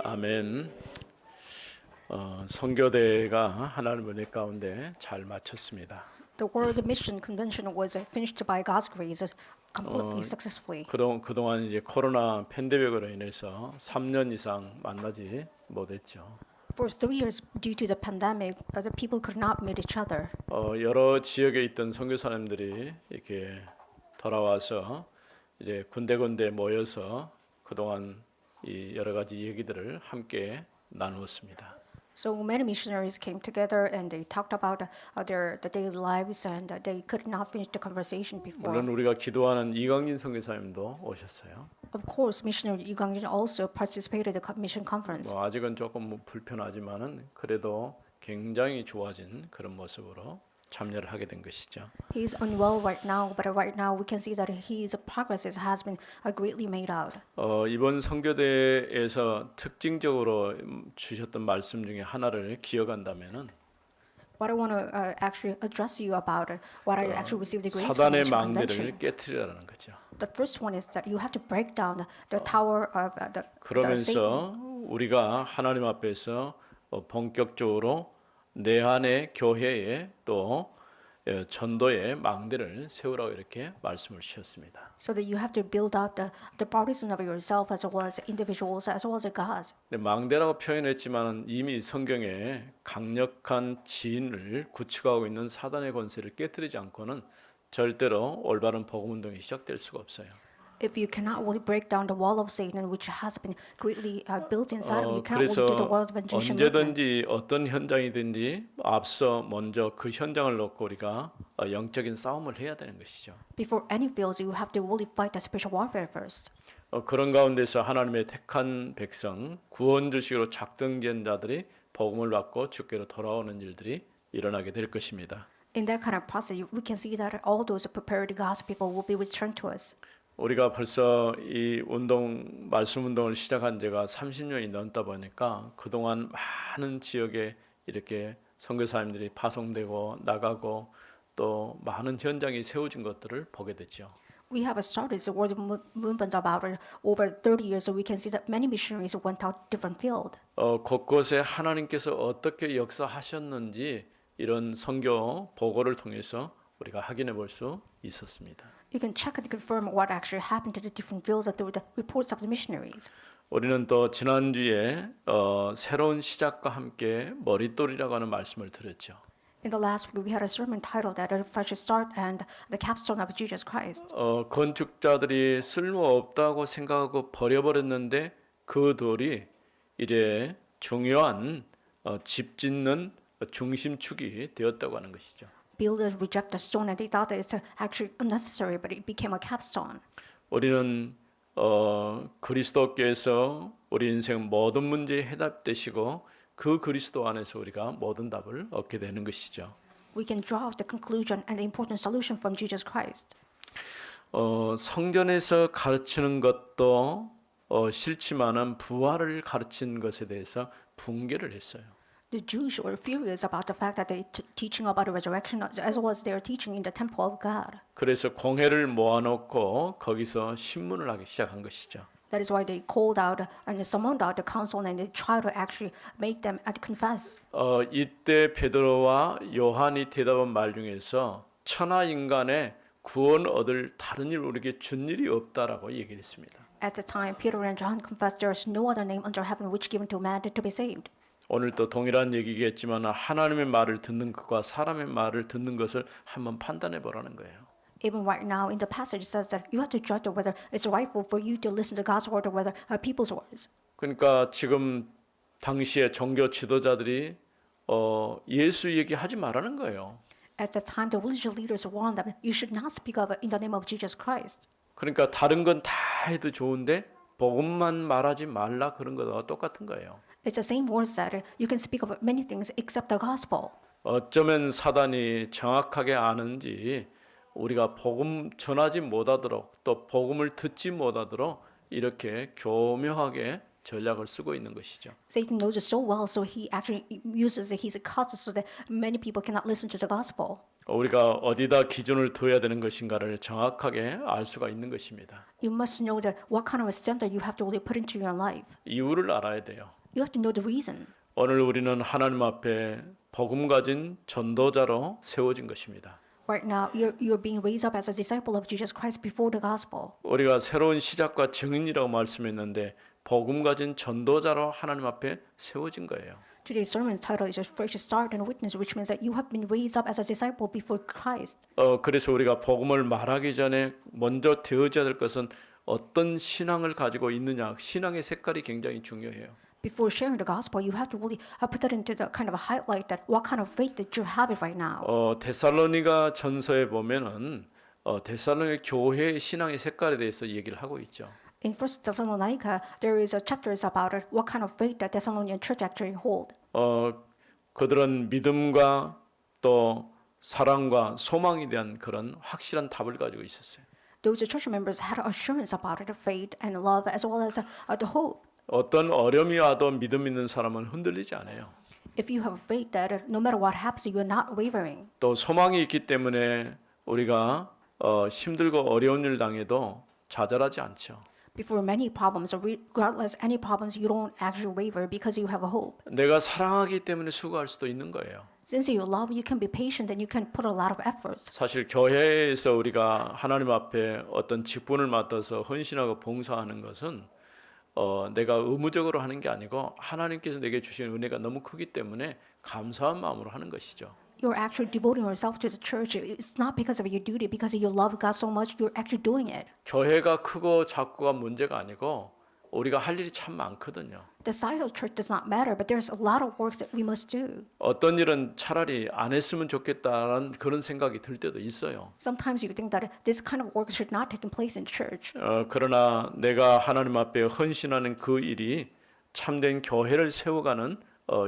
아멘. 선교대가 하나님 은혜 가운데 잘 마쳤습니다. The World Mission Convention was finished by God's grace completely successfully. 그동안 이제 코로나 팬데믹으로 인해서 3년 이상 만나지 못했죠. For 3 years, due to the pandemic, the people could not meet each other. 여러 지역에 있던 선교사님들이 이렇게 돌아와서 이제 군데군데 모여서 그동안 이 여러 가지 얘기들을 함께 나누었습니다. So many missionaries came together and they talked about the daily lives, and they could not finish the conversation before. 물론 우리가 기도하는 이광진 선교사님도 오셨어요. Of course, missionary Lee Gang-jin also participated in the mission conference. 아직은 조금 불편하지만은 그래도 굉장히 좋아진 그런 모습으로 참여를 하게 된 것이죠. He is unwell right now, but right now we can see that his progress has been greatly made out. 이번 선교대에서 특징적으로 주셨던 말씀 중에 하나를 기억한다면은 What I want to actually address you about what I actually received the grace from 사단의 mission 망대를 convention. 깨트리라는 거죠. The first one is that you have to break down the tower of the Satan. 그러면서 우리가 하나님 앞에서 본격적으로 내 안의 교회에 또 전도의 망대를 세우라고 이렇게 말씀을 주셨습니다. So that you have to build up the partisan of yourself as well as individuals as well as God's. 망대라고 표현했지만 이미 성경에 강력한 진을 구축하고 있는 사단의 권세를 깨뜨리지 않고는 절대로 올바른 복음 운동이 시작될 수가 없어요. If you cannot really break down the wall of Satan, which has been greatly built inside, you cannot 그래서 really do the world evangelization movement. 언제든지 어떤 현장이든지 앞서 먼저 그 현장을 놓고 우리가 영적인 싸움을 해야 되는 것이죠. Before any fields, you have to really fight the spiritual warfare first. 그런 가운데서 하나님의 택한 백성, 구원 주식으로 작정된 자들이 복음을 받고 주께로 돌아오는 일들이 일어나게 될 것입니다. In that kind of process, we can see that all those prepared God's people will be returned to us. 우리가 벌써 이 말씀 운동을 시작한 지가 30년이 넘다 보니까 그동안 많은 지역에 이렇게 선교사님들이 파송되고 나가고 또 많은 현장이 세워진 것들을 보게 됐죠. We have started the world movement about over 30 years, so we can see that many missionaries went out different field. 곳곳에 하나님께서 어떻게 역사하셨는지 이런 선교 보고를 통해서 우리가 확인해 볼 수 있었습니다. You can check and confirm what actually happened to the different fields through the reports of the missionaries. 우리는 또 지난주에 새로운 시작과 함께 머릿돌이라고 하는 말씀을 들었죠. In the last week, we had a sermon titled "A Fresh Start" and the capstone of Jesus Christ. 건축자들이 쓸모없다고 생각하고 버려버렸는데 그 돌이 이제 중요한 집 짓는 중심축이 되었다고 하는 것이죠. Builders reject the stone and they thought that it's actually unnecessary, but it became a capstone. 우리는 그리스도께서 우리 인생 모든 문제에 해답되시고 그 그리스도 안에서 우리가 모든 답을 얻게 되는 것이죠. We can draw out the conclusion and the important solution from Jesus Christ. 성전에서 가르치는 것도 싫지만은 부활을 가르치는 것에 대해서 분개를 했어요. The Jews were furious about the fact that they teaching about the resurrection as well as their teaching in the temple of God. 그래서 공회를 모아놓고 거기서 신문을 하기 시작한 것이죠. That is why they called out and summoned out the council and they tried to actually make them confess. 이때 베드로와 요한이 대답한 말 중에서 천하 인간의 구원 얻을 다른 일 우리에게 준 일이 없다라고 얘기를 했습니다. At the time, Peter and John confessed there is no other name under heaven which given to man to be saved. 오늘 또 동일한 얘기겠지만 하나님의 말을 듣는 것과 사람의 말을 듣는 것을 한번 판단해 보라는 거예요. Even right now in the passage it says that you have to judge whether it's rightful for you to listen to God's word or whether people's words. 그러니까 지금 당시의 종교 지도자들이 예수 얘기하지 말라는 거예요. At the time, the religious leaders warned them, you should not speak of it in the name of Jesus Christ. 그러니까 다른 건 다 해도 좋은데 복음만 말하지 말라 그런 거와 똑같은 거예요. It's the same words that you can speak of many things except the gospel. 어쩌면 사단이 정확하게 아는지 우리가 복음 전하지 못하도록 또 복음을 듣지 못하도록 이렇게 교묘하게 전략을 쓰고 있는 것이죠. Satan knows it so well, so he actually uses his causes so that many people cannot listen to the gospel. 우리가 어디다 기준을 둬야 되는 것인가를 정확하게 알 수가 있는 것입니다. You must know that what kind of standard you have to really put into your life. 이유를 알아야 돼요. You have to know the reason. 오늘 우리는 하나님 앞에 복음 가진 전도자로 세워진 것입니다. Right now, you're being raised up as a disciple of Jesus Christ before the gospel. 우리가 새로운 시작과 증인이라고 말씀했는데 복음 가진 전도자로 하나님 앞에 세워진 거예요. Today's sermon title is a fresh start and witness, which means that you have been raised up as a disciple before Christ. 그래서 우리가 복음을 말하기 전에 먼저 되어져야 될 것은 어떤 신앙을 가지고 있느냐. 신앙의 색깔이 굉장히 중요해요. Before sharing the gospel, you have to really put that into the kind of a highlight that what kind of faith that you have it right now. 데살로니가 전서에 보면은 데살로니 교회의 신앙의 색깔에 대해서 얘기를 하고 있죠. In 1 Thessalonica, there is a chapter about it, what kind of faith that Thessalonian church actually hold. 그들은 믿음과 또 사랑과 소망에 대한 그런 확실한 답을 가지고 있었어요. Those church members had assurance about it, faith and love, as well as the hope. 어떤 어려움이 와도 믿음 있는 사람은 흔들리지 않아요. If you have faith that no matter what happens, you are not wavering. 또 소망이 있기 때문에 우리가 힘들고 어려운 일 당해도 좌절하지 않죠. Before many problems, or regardless any problems, you don't actually waver because you have a hope. 내가 사랑하기 때문에 수고할 수도 있는 거예요. Since you love, you can be patient and you can put a lot of efforts. 사실 교회에서 우리가 하나님 앞에 어떤 직분을 맡아서 헌신하고 봉사하는 것은 내가 의무적으로 하는 게 아니고 하나님께서 내게 주신 은혜가 너무 크기 때문에 감사한 마음으로 하는 것이죠. You're actually devoting yourself to the church. It's not because of your duty, because you love God so much, you're actually doing it. 교회가 크고 작고가 문제가 아니고 우리가 할 일이 참 많거든요. The size of church does not matter, but there's a lot of works that we must do. 어떤 일은 차라리 안 했으면 좋겠다라는 그런 생각이 들 때도 있어요. Sometimes you think that this kind of work should not take place in church. 그러나 내가 하나님 앞에 헌신하는 그 일이 참된 교회를 세워가는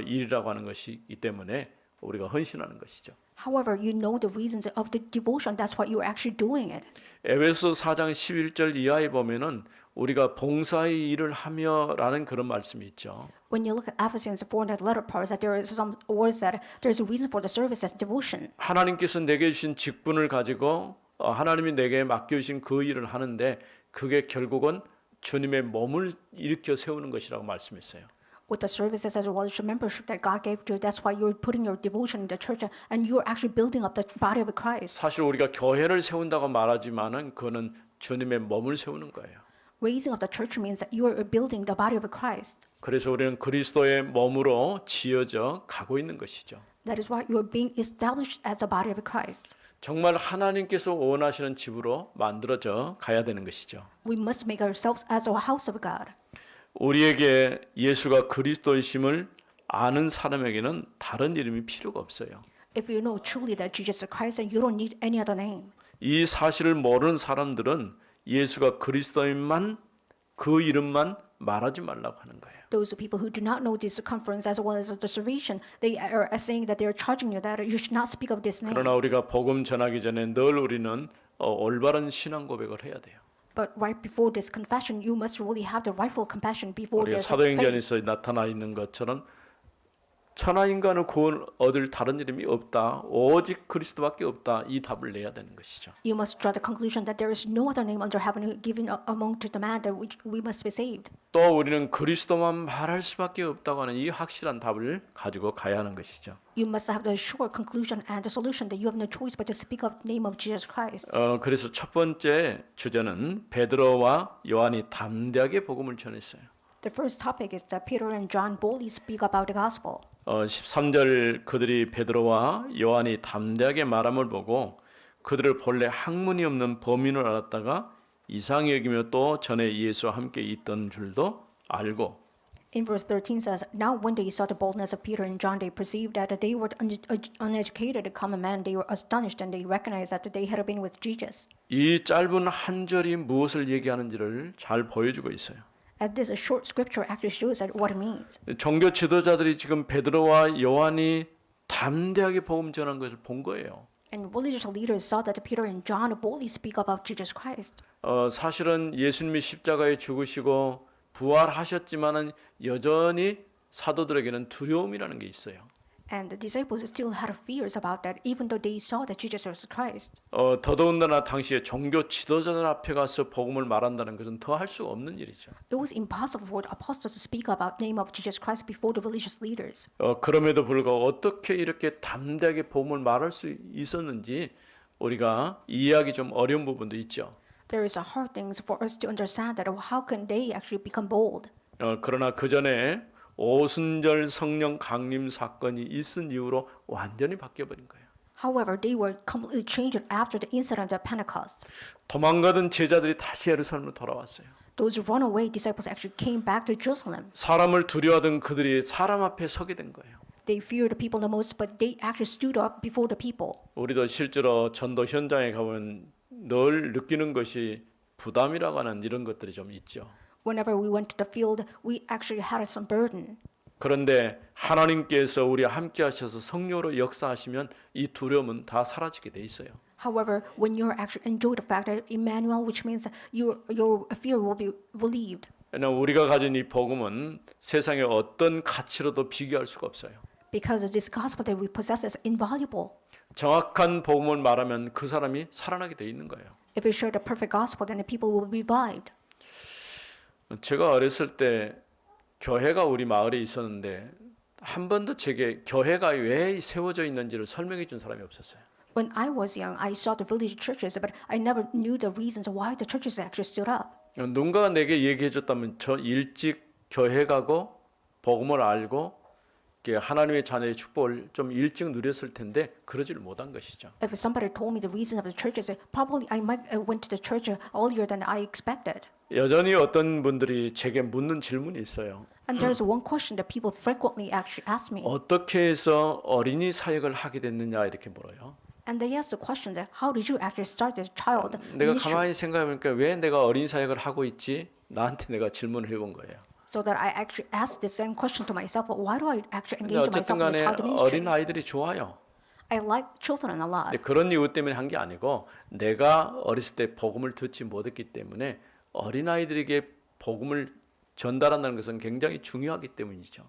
일이라고 하는 것이기 때문에 우리가 헌신하는 것이죠. However, you know the reasons of the devotion. That's why you're actually doing it. 에베소 4장 11절 이하에 보면은 우리가 봉사의 일을 하며라는 그런 말씀이 있죠. When you look at Ephesians 4 in that letter part, that there is some words that there's a reason for the service as devotion. 하나님께서 내게 주신 직분을 가지고 하나님이 내게 맡겨주신 그 일을 하는데 그게 결국은 주님의 몸을 일으켜 세우는 것이라고 말씀했어요. With the services as well as the membership that God gave to you, that's why you're putting your devotion in the church and you're actually building up the body of Christ. 사실 우리가 교회를 세운다고 말하지만은 그거는 주님의 몸을 세우는 거예요. Raising up the church means that you are building the body of Christ. 그래서 우리는 그리스도의 몸으로 지어져 가고 있는 것이죠. That is why you are being established as a body of Christ. 정말 하나님께서 원하시는 집으로 만들어져 가야 되는 것이죠. We must make ourselves as a house of God. 우리에게 예수가 그리스도이심을 아는 사람에게는 다른 이름이 필요가 없어요. If you know truly that Jesus is Christ, then you don't need any other name. 이 사실을 모르는 사람들은 예수가 그리스도인만 그 이름만 말하지 말라고 하는 거예요. Those people who do not know this circumference as well as the salvation, they are saying that they are charging you that you should not speak of this name. 그러나 우리가 복음 전하기 전에 늘 우리는 올바른 신앙 고백을 해야 돼요. But right before this confession, you must really have the rightful compassion before 우리가 this faith. 사도행전에서 나타나 있는 것처럼 천하인간을 구원 얻을 다른 이름이 없다. 오직 그리스도밖에 없다. 이 답을 내야 되는 것이죠. You must draw the conclusion that there is no other name under heaven given among to the man that we must be saved. 또 우리는 그리스도만 말할 수밖에 없다고 하는 이 확실한 답을 가지고 가야 하는 것이죠. You must have the sure conclusion and the solution that you have no choice but to speak of the name of Jesus Christ. 그래서 첫 번째 주제는 베드로와 요한이 담대하게 복음을 전했어요. The first topic is that Peter and John boldly speak about the gospel. 13절 그들이 베드로와 요한이 담대하게 말함을 보고 그들을 본래 학문이 없는 범인을 알았다가 이상히 여기며 또 전에 예수와 함께 있던 줄도 알고. In verse 13 says, Now when they saw the boldness of Peter and John, they perceived that they were uneducated and common men. They were astonished and they recognized that they had been with Jesus. 이 짧은 한 절이 무엇을 얘기하는지를 잘 보여주고 있어요. And this short scripture actually shows that what it means. 종교 지도자들이 지금 베드로와 요한이 담대하게 복음 전한 것을 본 거예요. And religious leaders saw that Peter and John boldly speak about Jesus Christ. 사실은 예수님이 십자가에 죽으시고 부활하셨지만은 여전히 사도들에게는 두려움이라는 게 있어요. And the disciples still had fears about that, even though they saw that Jesus was Christ. 더더군다나 당시에 종교 지도자들 앞에 가서 복음을 말한다는 것은 더 할 수가 없는 일이죠. It was impossible for the apostles to speak about the name of Jesus Christ before the religious leaders. 그럼에도 불구하고 어떻게 이렇게 담대하게 복음을 말할 수 있었는지 우리가 이해하기 좀 어려운 부분도 있죠. There is a hard things for us to understand that how can they actually become bold? 그러나 그 전에 오순절 성령 강림 사건이 있은 이후로 완전히 바뀌어버린 거예요. However, they were completely changed after the incident of Pentecost. 도망가던 제자들이 다시 예루살렘으로 돌아왔어요. Those runaway disciples actually came back to Jerusalem. 사람을 두려워하던 그들이 사람 앞에 서게 된 거예요. They feared the people the most, but they actually stood up before the people. 우리도 실제로 전도 현장에 가면 늘 느끼는 것이 부담이라고 하는 이런 것들이 좀 있죠. Whenever we went to the field, we actually had some burden. 그런데 하나님께서 우리와 함께 하셔서 성령으로 역사하시면 이 두려움은 다 사라지게 돼 있어요. However, when you actually enjoy the fact that Emmanuel, which means your fear will be relieved. 왜냐하면 우리가 가진 이 복음은 세상의 어떤 가치로도 비교할 수가 없어요. Because this gospel that we possess is invaluable. 정확한 복음을 말하면 그 사람이 살아나게 돼 있는 거예요. If we share the perfect gospel, then the people will be revived. 제가 어렸을 때 교회가 우리 마을에 있었는데 한 번도 제게 교회가 왜 세워져 있는지를 설명해 준 사람이 없었어요. When I was young, I saw the village churches, but I never knew the reasons why the churches actually stood up. 누군가가 내게 얘기해 줬다면 저 일찍 교회 가고 복음을 알고 하나님의 자녀의 축복을 좀 일찍 누렸을 텐데 그러지를 못한 것이죠. If somebody told me the reason of the churches, probably I might went to the church earlier than I expected. 여전히 어떤 분들이 제게 묻는 질문이 있어요. And there's one question that people frequently actually ask me. 어떻게 해서 어린이 사역을 하게 됐느냐 이렇게 물어요. And they ask the question that how did you actually start as a child 내가 ministry? 가만히 생각해보니까 왜 내가 어린이 사역을 하고 있지? 나한테 내가 질문을 해본 거예요. So that I actually asked the same question to myself. Why do I actually 근데 engage 어쨌든 myself in the 간에 child ministry? 어린 아이들이 좋아요. I like children a lot. 근데 그런 이유 때문에 한 게 아니고 내가 어렸을 때 복음을 듣지 못했기 때문에 어린 아이들에게 복음을 전달한다는 것은 굉장히 중요하기 때문이죠.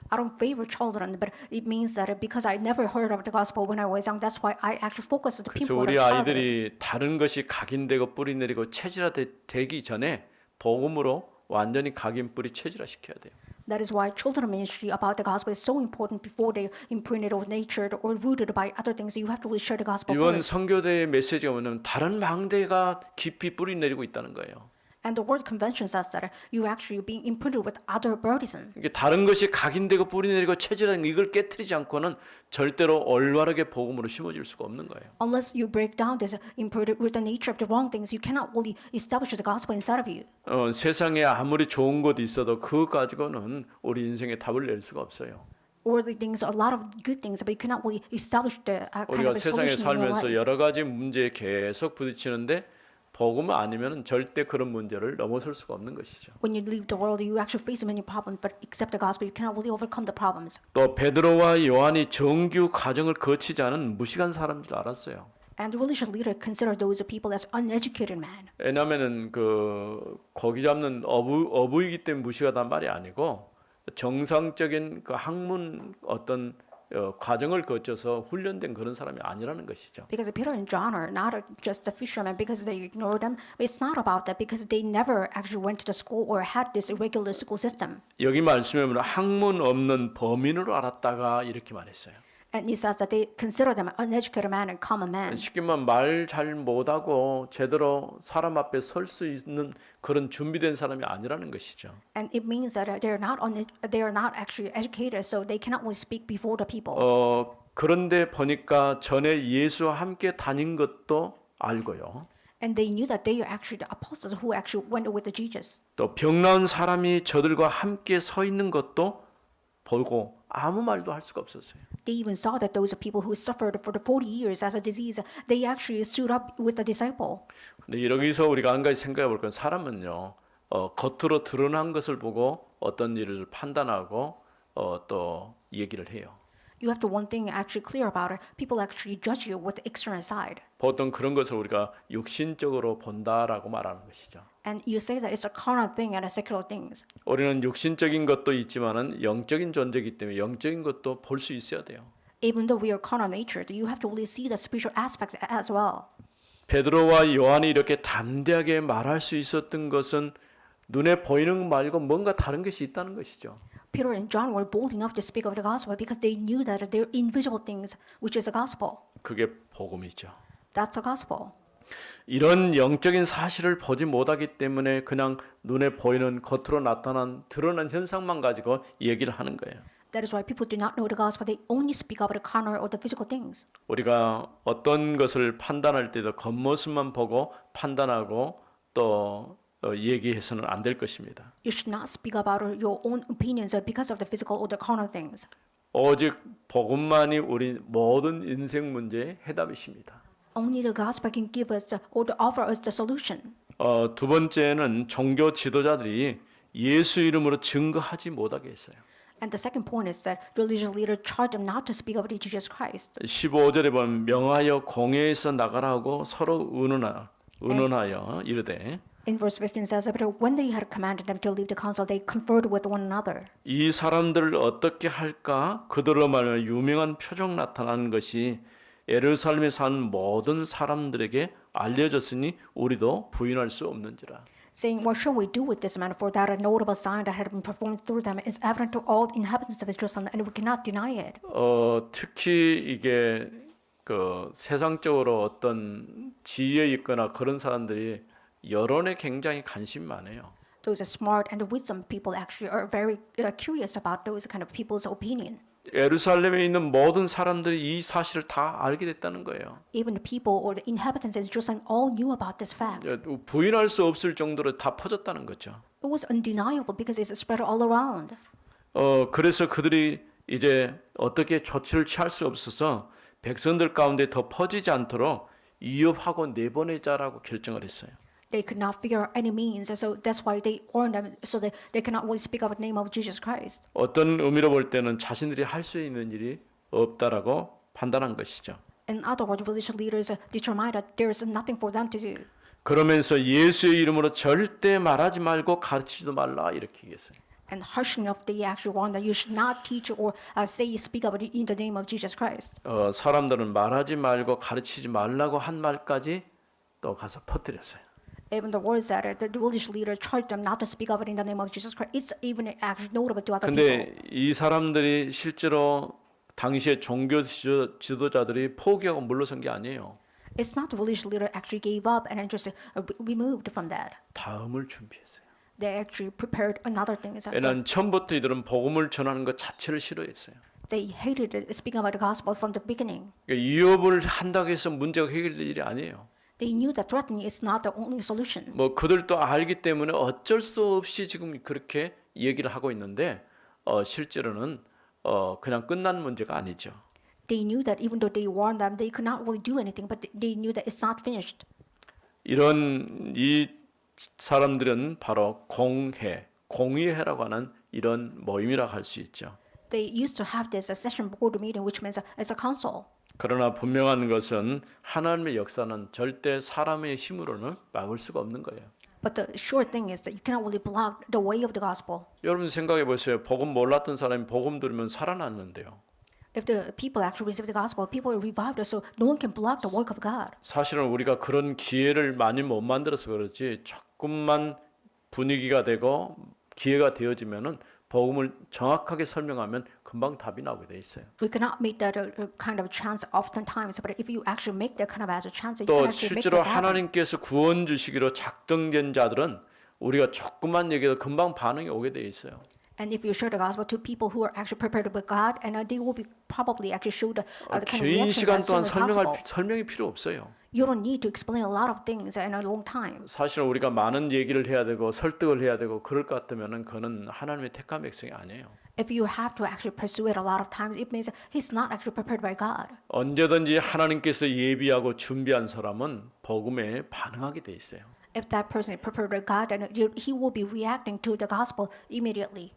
I don't favor children, but it means that because I never heard of the gospel when I was young, that's why I actually focus on the 그래서 people 우리 that are children. 아이들이 다른 것이 각인되고 뿌리내리고 체질화되기 전에 복음으로 완전히 각인 뿌리 체질화시켜야 돼요. That is why children ministry about the gospel is so important before they imprinted or nurtured or rooted by other things. You have to really share the gospel 이번 first. 선교대의 메시지가 뭐냐면 다른 망대가 깊이 뿌리내리고 있다는 거예요. And the word convention says that you actually being imprinted with other burdens. 이게 다른 것이 각인되고 뿌리내리고 체질화된 이걸 깨트리지 않고는 절대로 올바르게 복음으로 심어질 수가 없는 거예요. Unless you break down this imprinted with the nature of the wrong things, you cannot really establish the gospel inside of you. 세상에 아무리 좋은 것이 있어도 그것 가지고는 우리 인생에 답을 낼 수가 없어요. Worldly things, a lot of good things, but you cannot really establish the kind 우리가 of a 세상에 solution in your 살면서 life. 여러 가지 문제에 계속 부딪히는데 복음 아니면 절대 그런 문제를 넘어설 수가 없는 것이죠. When you leave the world, you actually face many problems, but except the gospel, you cannot really overcome the problems. 또 베드로와 요한이 정규 과정을 거치지 않은 무식한 사람인 줄 알았어요. And the religious leader considered those people as uneducated man. 왜냐하면은 그 고기 잡는 어부이기 때문에 무식하단 말이 아니고 정상적인 그 학문 어떤 과정을 거쳐서 훈련된 그런 사람이 아니라는 것이죠. Because Peter and John are not just the fishermen because they ignored them. It's not about that because they never actually went to the school or had this irregular school system. 여기 말씀에 보면 학문 없는 범인으로 알았다가 이렇게 말했어요. And it says that they consider them uneducated man and common man. 쉽게 말하면 말 잘 못하고 제대로 사람 앞에 설 수 있는 그런 준비된 사람이 아니라는 것이죠. And it means that they are not actually educated, so they cannot really speak before the people. 그런데 보니까 전에 예수와 함께 다닌 것도 알고요. And they knew that they are actually the apostles who actually went with the Jesus. 또 병나은 사람이 저들과 함께 서 있는 것도 보고 아무 말도 할 수가 없었어요. They even saw that those people who suffered for the 40 years as a disease, they actually stood up with the disciple. 근데 여기서 우리가 한 가지 생각해 볼 건 사람은요, 겉으로 드러난 것을 보고 어떤 일을 판단하고 또 얘기를 해요. You have to one thing actually clear about it. People actually judge you with the external side. 보통 그런 것을 우리가 육신적으로 본다라고 말하는 것이죠. And you say that it's a carnal thing and a secular things. 우리는 육신적인 것도 있지만은 영적인 존재이기 때문에 영적인 것도 볼 수 있어야 돼요. Even though we are carnal natured, you have to really see the spiritual aspects as well. 베드로와 요한이 이렇게 담대하게 말할 수 있었던 것은 눈에 보이는 것 말고 뭔가 다른 것이 있다는 것이죠. Peter and John were bold enough to speak of the gospel because they knew that they're invisible things, which is the gospel. 그게 복음이죠. That's the gospel. 이런 영적인 사실을 보지 못하기 때문에 그냥 눈에 보이는 겉으로 나타난 드러난 현상만 가지고 얘기를 하는 거예요. That is why people do not know the gospel. They only speak about the carnal or the physical things. 우리가 어떤 것을 판단할 때도 겉모습만 보고 판단하고 또 얘기해서는 안 될 것입니다. You should not speak about your own opinions because of the physical or the carnal things. 오직 복음만이 우리 모든 인생 문제의 해답이십니다. Only the gospel can give us or to offer us the solution. 두 번째는 종교 지도자들이 예수 이름으로 증거하지 못하게 했어요. And the second point is that religious leaders charge them not to speak about Jesus Christ. 15절에 보면 명하여 공회에서 나가라고 서로 의논하여 이르되 In verse 15 says, but when they had commanded them to leave the council, they conferred with one another. 이 사람들을 어떻게 할까? 그들로 말하여 유명한 표적 나타난 것이 예루살렘에 사는 모든 사람들에게 알려졌으니 우리도 부인할 수 없는지라. Saying, what shall we do with this man? For that a notable sign that had been performed through them is evident to all inhabitants of Jerusalem, and we cannot deny it. 특히 이게 그 세상적으로 어떤 지위에 있거나 그런 사람들이 여론에 굉장히 관심이 많아요. Those smart and wisdom people actually are very curious about those kind of people's opinion. 예루살렘에 있는 모든 사람들이 이 사실을 다 알게 됐다는 거예요. Even the people or the inhabitants in Jerusalem all knew about this fact. 부인할 수 없을 정도로 다 퍼졌다는 거죠. It was undeniable because it's spread all around. 그래서 그들이 이제 어떻게 조치를 취할 수 없어서 백성들 가운데 더 퍼지지 않도록 이업하고 내보내자라고 결정을 했어요. They could not figure out any means, and so that's why they warned them so that they cannot really speak of the name of Jesus Christ. 어떤 의미로 볼 때는 자신들이 할 수 있는 일이 없다라고 판단한 것이죠. In other words, religious leaders determined that there is nothing for them to do. 그러면서 예수의 이름으로 절대 말하지 말고 가르치지도 말라 이렇게 얘기했어요. And harsh enough, they actually warned that you should not teach or speak about it in the name of Jesus Christ. 사람들은 말하지 말고 가르치지 말라고 한 말까지 또 가서 퍼뜨렸어요. Even the words that the religious leader charged them not to speak of it in the name of Jesus Christ, it's even actually notable to other people. 근데 이 사람들이 실제로 당시에 종교 지도자들이 포기하고 물러선 게 아니에요. It's not the religious leader actually gave up and just removed from that. 다음을 준비했어요. They actually prepared another thing. 왜냐하면 처음부터 이들은 복음을 전하는 것 자체를 싫어했어요. They hated it, speaking about the gospel from the beginning. 그러니까 이업을 한다고 해서 문제가 해결될 일이 아니에요. They knew that threatening is not the only solution. 뭐 그들도 알기 때문에 어쩔 수 없이 지금 그렇게 얘기를 하고 있는데 실제로는 그냥 끝난 문제가 아니죠. They knew that even though they warned them, they could not really do anything, but they knew that it's not finished. 이런 이 사람들은 바로 공의회라고 하는 이런 모임이라고 할 수 있죠. They used to have this session board meeting, which means it's a council. 그러나 분명한 것은 하나님의 역사는 절대 사람의 힘으로는 막을 수가 없는 거예요. But the sure thing is that you cannot really block the way of the gospel. 여러분 생각해 보세요. 복음 몰랐던 사람이 복음 들으면 살아났는데요. If the people actually receive the gospel, people are revived, so no one can block the work of God. 사실은 우리가 그런 기회를 많이 못 만들어서 그렇지 조금만 분위기가 되고 기회가 되어지면은 복음을 정확하게 설명하면 금방 답이 나오게 돼 있어요. We cannot make that kind of chance oftentimes, but if you actually make that kind of as a chance, you 또 can actually make 실제로 this happen. 하나님께서 구원 주시기로 작정된 자들은 우리가 조금만 얘기해도 금방 반응이 오게 돼 있어요. And if you share the gospel to people who are actually prepared with God, and they will be probably actually show the kind of 긴 reactions 시간 as soon 동안 as possible. 설명이 필요 없어요. You don't need to explain a lot of things in a long time. 사실은 우리가 많은 얘기를 해야 되고 설득을 해야 되고 그럴 것 같으면은 그는 하나님의 택한 백성이 아니에요. If you have to actually pursue it a lot of times, it means he's not actually prepared by God. 언제든지 하나님께서 예비하고 준비한 사람은 복음에 반응하게 돼 있어요. If that person is prepared by God, then he will be reacting to the gospel immediately.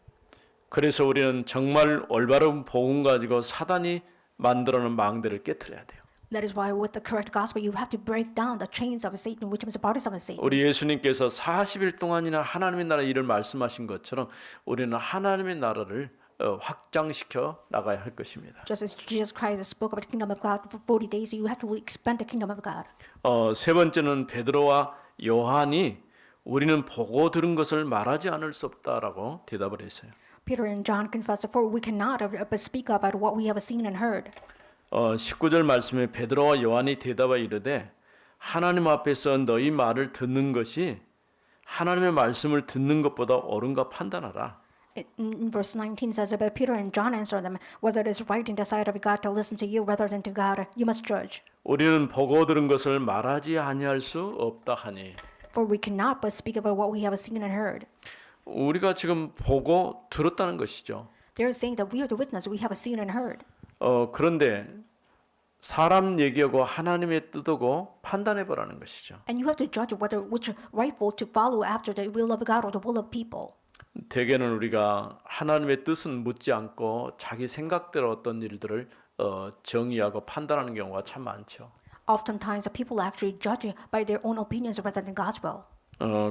그래서 우리는 정말 올바른 복음 가지고 사단이 만들어놓은 망대를 깨트려야 돼요. That is why with the correct gospel, you have to break down the chains of Satan, which is the bodies of Satan. 우리 예수님께서 40일 동안이나 하나님의 나라 일을 말씀하신 것처럼 우리는 하나님의 나라를 확장시켜 나가야 할 것입니다. Just as Jesus Christ spoke about the kingdom of God for 40 days, you have to expand the kingdom of God. 세 번째는 베드로와 요한이 우리는 보고 들은 것을 말하지 않을 수 없다라고 대답을 했어요. Peter and John confessed, for we cannot but speak about what we have seen and heard. 19절 말씀에 베드로와 요한이 대답하여 이르되 하나님 앞에서 너희 말을 듣는 것이 하나님의 말씀을 듣는 것보다 옳은가 판단하라. In verse 19 says, but Peter and John answered them, whether it is right in the sight of God to listen to you rather than to God, you must judge. 우리는 보고 들은 것을 말하지 아니할 수 없다 하니. For we cannot but speak about what we have seen and heard. 우리가 지금 보고 들었다는 것이죠. They are saying that we are the witness, we have seen and heard. 그런데 사람 얘기하고 하나님의 뜻하고 판단해 보라는 것이죠. And you have to judge whether which are rightful to follow after the will of God or the will of people. 대개는 우리가 하나님의 뜻은 묻지 않고 자기 생각대로 어떤 일들을 정의하고 판단하는 경우가 참 많죠. Oftentimes, people actually judge by their own opinions rather than gospel.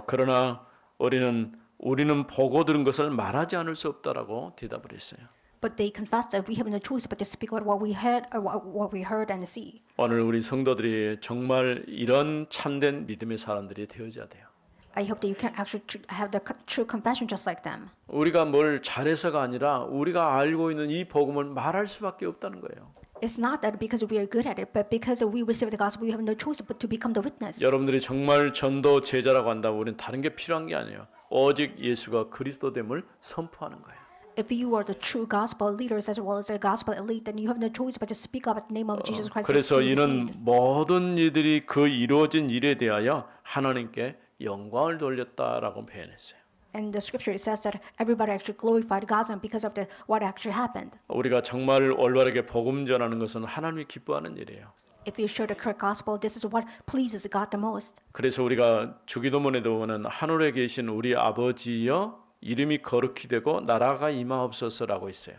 그러나 우리는 보고 들은 것을 말하지 않을 수 없다라고 대답을 했어요. But they confess that we have no choice but to speak about what we heard or what we heard and see. 오늘 우리 성도들이 정말 이런 참된 믿음의 사람들이 되어져야 돼요. I hope that you can actually have the true confession just like them. 우리가 뭘 잘해서가 아니라 우리가 알고 있는 이 복음을 말할 수밖에 없다는 거예요. It's not that because we are good at it, but because we receive the gospel, we have no choice but to become the witness. 여러분들이 정말 전도 제자라고 한다면 우리는 다른 게 필요한 게 아니에요. 오직 예수가 그리스도됨을 선포하는 거예요. If you are the true gospel leaders as well as the gospel elite, then you have no choice but to speak up at the name of Jesus Christ. 그래서 이는 모든 이들이 그 이루어진 일에 대하여 하나님께 영광을 돌렸다라고 표현했어요. And the scripture it says that everybody actually glorified God because of what actually happened. 우리가 정말 올바르게 복음 전하는 것은 하나님이 기뻐하는 일이에요. If you share the correct gospel, this is what pleases God the most. 그래서 우리가 주기도문에도 보면 하늘에 계신 우리 아버지여 이름이 거룩히 되고 나라가 임하옵소서라고 있어요.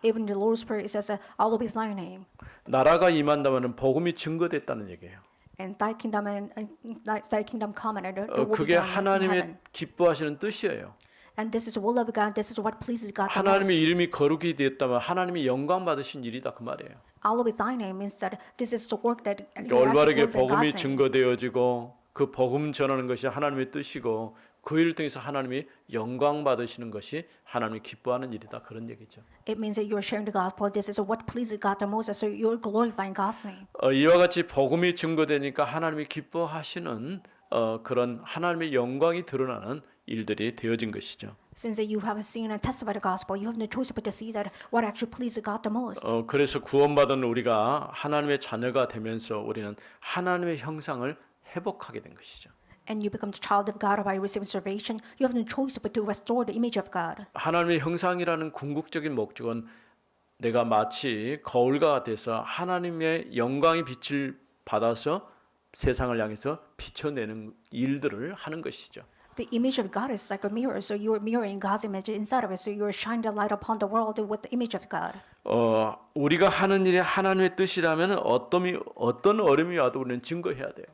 Even in the Lord's Prayer, it says, "Hallowed be thy name." 나라가 임한다면 복음이 증거됐다는 얘기예요. And thy kingdom thy kingdom come and the will be 그게 done in 하나님의 heaven. 기뻐하시는 뜻이에요. And this is the will of God. This is what pleases God the 하나님의 most. 이름이 거룩히 되었다면 하나님이 영광 받으신 일이다 그 말이에요. Hallowed be thy name means that this is the work that you 올바르게 actually glorify 복음이 God's name. 증거되어지고 그 복음 전하는 것이 하나님의 뜻이고 그 일을 통해서 하나님이 영광 받으시는 것이 하나님이 기뻐하는 일이다 그런 얘기죠. It means that you are sharing the gospel. This is what pleases God the most. So you are glorifying God's name. 이와 같이 복음이 증거되니까 하나님이 기뻐하시는 그런 하나님의 영광이 드러나는 일들이 되어진 것이죠. Since you have seen and testified the gospel, you have no choice but to see that what actually pleases God the most. 그래서 구원받은 우리가 하나님의 자녀가 되면서 우리는 하나님의 형상을 회복하게 된 것이죠. And you become the child of God by receiving salvation. You have no choice but to restore the image of God. 하나님의 형상이라는 궁극적인 목적은 내가 마치 거울과 같아서 하나님의 영광의 빛을 받아서 세상을 향해서 비춰내는 일들을 하는 것이죠. The image of God is like a mirror, so you are mirroring God's image inside of it. So you are shining the light upon the world with the image of God. 우리가 하는 일이 하나님의 뜻이라면 어떤 어려움이 와도 우리는 증거해야 돼요.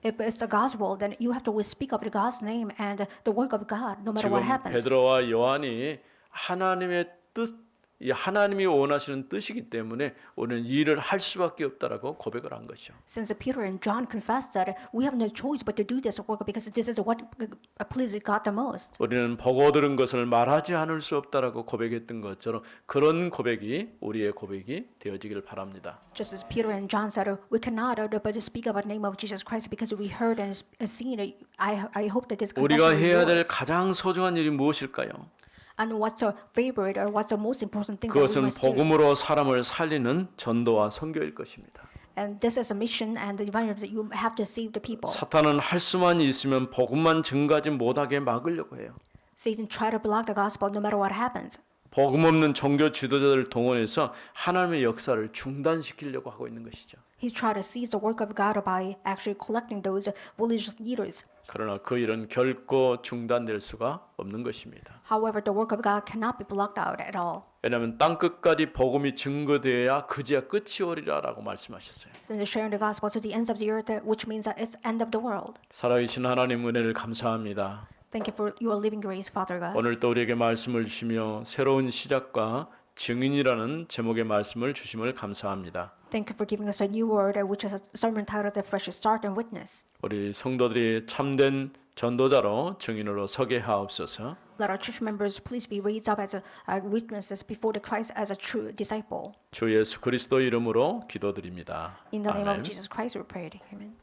If it's the gospel, then you have to always speak up the God's name and the work of God, no matter 지금 what happens. 베드로와 요한이 하나님의 뜻, 이 하나님이 원하시는 뜻이기 때문에 우리는 이 일을 할 수밖에 없다라고 고백을 한 것이죠. Since Peter and John confessed that we have no choice but to do this work because this is what pleases God the most. 우리는 보고 들은 것을 말하지 않을 수 없다라고 고백했던 것처럼 그런 고백이 우리의 고백이 되어지기를 바랍니다. Just as Peter and John said, we cannot but to speak about the name of Jesus Christ because we heard and seen it. I hope that this 우리가 confession 해야 될 will yours. 가장 소중한 일이 무엇일까요? And what's the favorite or what's the most important thing that we 그것은 must do? 복음으로 사람을 살리는 전도와 선교일 것입니다. And this is a mission and the environment that you have to save the people. 사탄은 할 수만 있으면 복음만 증가하지 못하게 막으려고 해요. Satan try to block the gospel no matter what happens. 복음 없는 종교 지도자들을 동원해서 하나님의 역사를 중단시키려고 하고 있는 것이죠. He tried to seize the work of God by actually collecting those religious leaders. 그러나 그 일은 결코 중단될 수가 없는 것입니다. However, the work of God cannot be blocked out at all. 왜냐하면 땅 끝까지 복음이 증거되어야 그제야 끝이 오리라라고 말씀하셨어요. Since they're sharing the gospel to the ends of the earth, which means that it's the end of the world. 살아계신 하나님 은혜를 감사합니다. Thank you for your living grace, Father God. 오늘 또 우리에게 말씀을 주시며 새로운 시작과 증인이라는 제목의 말씀을 주심을 감사합니다. Thank you for giving us a new word, which is a sermon titled "The Fresh Start and Witness." 우리 성도들이 참된 전도자로 증인으로 서게 하옵소서. Let our church members please be raised up as witnesses before the Christ as a true disciple. 주 예수 그리스도 이름으로 기도드립니다. In the name 아멘. of Jesus Christ, we pray. Amen.